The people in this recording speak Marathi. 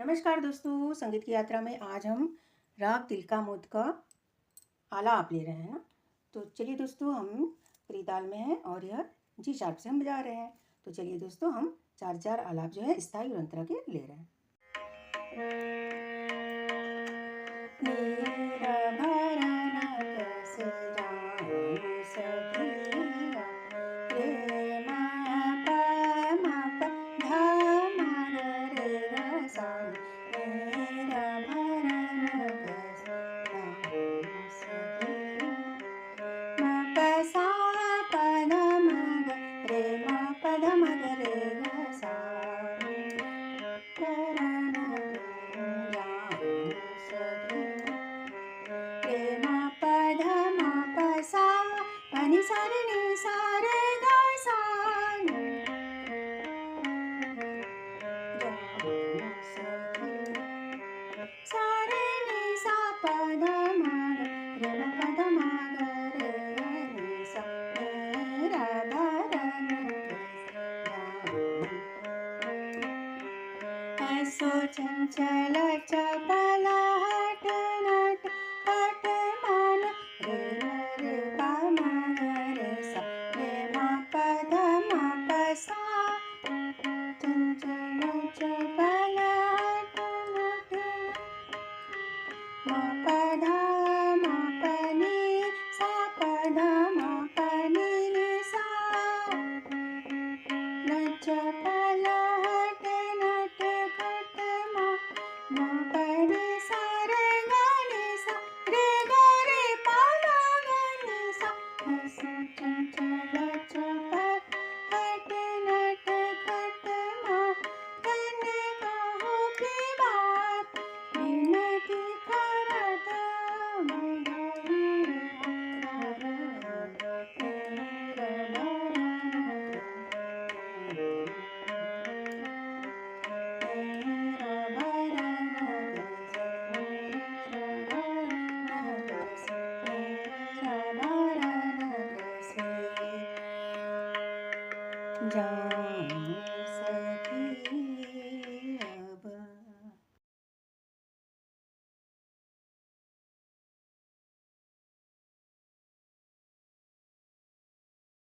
नमस्कार दोस्तों, संगीत की यात्रा में आज हम राग तिलका मोद का आलाप ले रहे हैं ना। तो चलिए दोस्तों, हम त्रिताल में हैं और यह जी शार्प से हम बजा रहे हैं। तो चलिए दोस्तों, हम चार चार आलाप जो है स्थाई और अंतरा के ले रहे हैं। चंचल चपल हट नट हट मन रे रे प म रे सा रे म प ध म प सा। चंचल चपल हट नट म प ध म प नि सा प ध म प नि रे सा। चपल हट नट खट म प नि सा रे ग नि सा रे ग रे प म ग नि सा। चंचल चपल हट नट खट म तने कहो की बात विनती करत जा